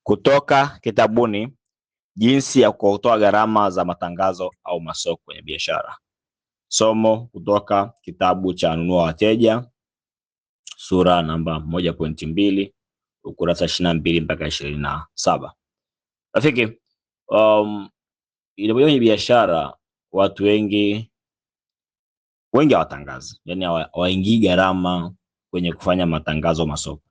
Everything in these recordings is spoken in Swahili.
Kutoka kitabuni Jinsi ya kuokoa gharama za matangazo au masoko kwenye biashara. Somo kutoka kitabu cha Nunua Wateja, sura namba 1.2, ukurasa 22 mpaka 27. Rafiki, ile kwenye biashara watu wengi hawatangazi. Yaani hawaingii gharama kwenye kufanya matangazo masoko.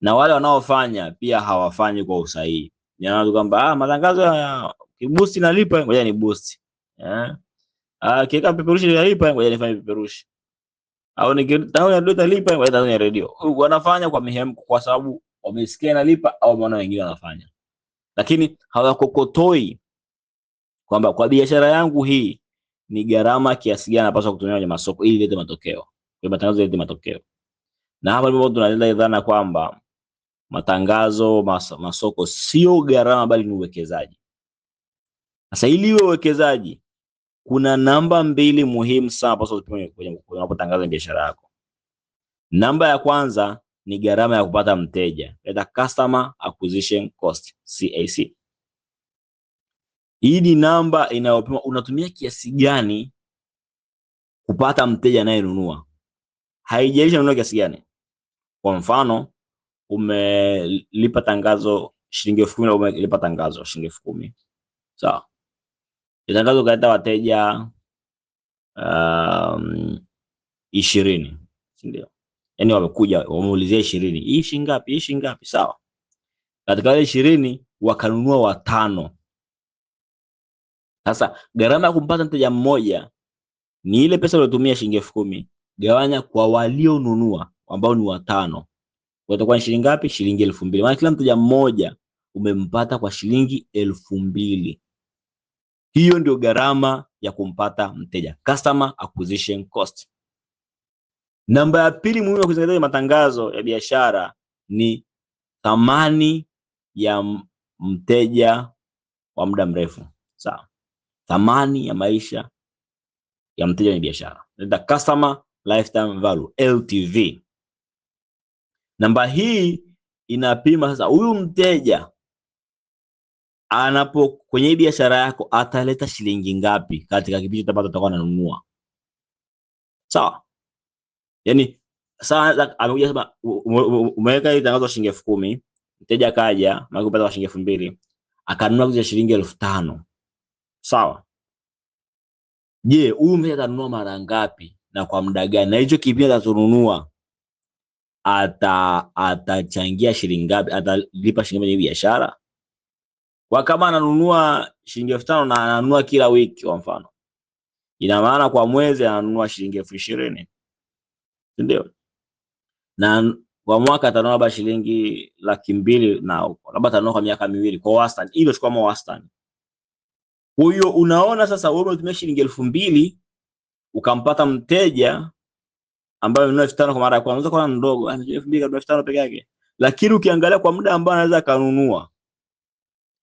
Na wale wanaofanya pia hawafanyi kwa usahihi. Yaani kwamba matangazo ya kiboost nalipa, ngoja ni boost. Kiweka peperushi nalipa, ngoja nifanye peperushi. Au nikitaka ndio lipa, ngoja nifanye radio. Wanafanya kwa mihemko kwa sababu wamesikia nalipa au wameona wengine wanafanya. Lakini hawakokotoi kwamba kwa biashara yangu hii ni gharama kiasi gani napaswa kutumia kwenye masoko ili ilete matokeo. Kwa matangazo yalete matokeo. Na hapa ndipo tunaleta dhana kwamba matangazo masoko sio gharama bali ni uwekezaji. Sasa ili iwe uwekezaji, kuna namba mbili muhimu sana ambazo unapotangaza biashara yako. Namba ya kwanza ni gharama ya kupata mteja, customer acquisition cost, CAC. Hii ni namba inayopima unatumia kiasi gani kupata mteja anayenunua. Haijalishi unanunua kiasi gani. Kwa mfano, umelipa tangazo shilingi 10,000 au umelipa tangazo shilingi 10,000. Sawa. Tangazo kaleta wateja 20, ndio. Yaani wamekuja wameulizia 20. Hii shilingi ngapi? Hii shilingi ngapi? Sawa. Katika wale 20 wakanunua 5. Sasa gharama ya kumpata mteja mmoja ni ile pesa uliyotumia shilingi 10,000 gawanya kwa walionunua ambao ni 5. Utakuwa ni shilingi ngapi? Shilingi 2,000. Maana kila mteja mmoja umempata kwa shilingi 2,000. Hiyo ndio gharama ya kumpata mteja, customer acquisition cost. Namba ya pili muhimu ya kuzingatia matangazo ya biashara ni thamani ya mteja wa muda mrefu. Sawa. Thamani ya maisha ya mteja wa biashara. The customer lifetime value, LTV. Namba hii inapima sasa huyu mteja anapo kwenye biashara yako ataleta shilingi ngapi katika kipindi ambacho atakuwa ananunua. Sawa? Yaani sasa amekuja sema umeweka ile tangazo shilingi 10,000, mteja kaja, maana kupata shilingi 2,000, akanunua kwa shilingi 5,000. Sawa? Je, huyu mteja atanunua mara ngapi na kwa muda gani? Na hicho kipindi atanunua atachangia shilingi ngapi? Atalipa shilingi kwenye biashara? Kwa kama ananunua shilingi 5,000 na ananunua kila wiki kwa mfano, ina maana kwa mwezi ananunua shilingi 20,000. Ndio. Na kwa mwaka atanunua labda shilingi 200,000 na labda atanunua kwa miaka 2 kwa wastani. Hilo si kama wastani. Kwa hiyo unaona sasa wewe umetumia shilingi 2,000 ukampata mteja ambaye amenunua 5,000 kwa mara ya kwanza, kwa ndogo, 2,000 kwa 5,000 peke yake. Lakini ukiangalia kwa muda ambao anaweza kanunua,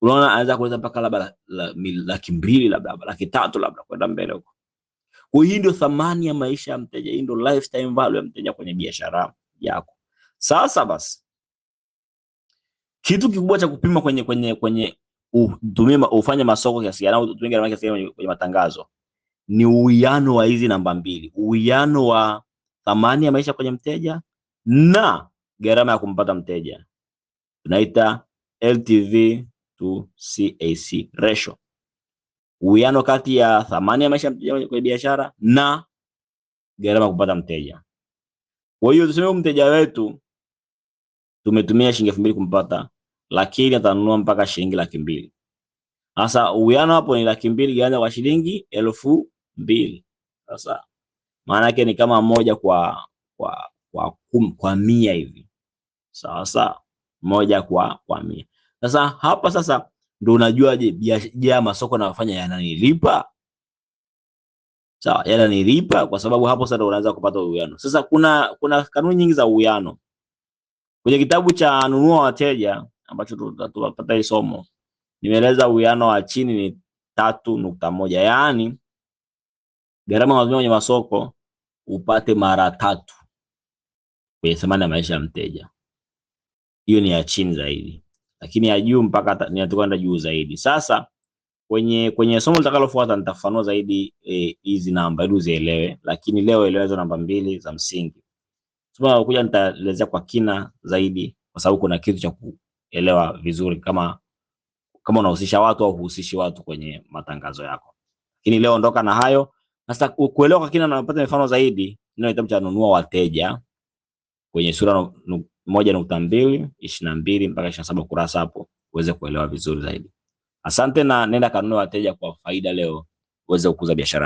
unaona anaweza kuleta mpaka labda 200,000 labda 300,000 labda kwenda mbele huko. Kwa hiyo ndio thamani ya maisha ya mteja, hii ndio lifetime value ya mteja kwenye biashara yako. Sasa basi, kitu kikubwa cha kupima kwenye ufanye masoko kiasi gani au utumie gharama kiasi gani kwenye matangazo ni uwiano wa hizi namba mbili, uwiano wa thamani ya maisha kwenye mteja na gharama ya kumpata mteja. Tunaita LTV to CAC ratio. Uwiano kati ya thamani ya maisha ya mteja kwenye biashara na gharama ya kupata mteja. Kwa hiyo tuseme mteja wetu tumetumia shilingi 2,000 kumpata, lakini atanunua mpaka shilingi 200,000. Sasa uwiano hapo ni 200,000 gawanya kwa shilingi 2,000. Sasa maana yake ni kama 1 kwa 100 hivi. Sawa, 1 kwa 100. Sasa hapa sasa ndio unajuaje biashara masoko yanayofanya yananilipa? Sawa, yananilipa kwa sababu hapo sasa unaanza kupata uwiano. Sasa kuna kanuni nyingi za uwiano. Kwenye kitabu cha Nunua Wateja ambacho tutapata hii somo, nimeeleza uwiano wa chini ni 3.1. Yaani gharama unazotumia kwenye masoko upate mara 3 kwenye thamani ya maisha ya mteja. Hiyo ni ya chini zaidi. lakini ya juu mpaka nitakwenda juu zaidi. Sasa kwenye somo litakalofuata nitafafanua zaidi hizi namba ili uzielewe, lakini leo elewa hizo namba mbili za msingi. Somo kuja nitaelezea kwa kina zaidi, kwa sababu kuna kitu cha kuelewa vizuri kama unahusisha watu au huhusishi watu kwenye matangazo yako. Lakini leo ondoka na hayo. Sasa kuelewa kwa kina na kupata mifano zaidi, ndio kitabu cha Nunua Wateja kwenye sura 1.2 22 mpaka 27 kurasa hapo uweze kuelewa vizuri zaidi. Asante, na nenda kanunue wateja kwa faida leo uweze kukuza biashara.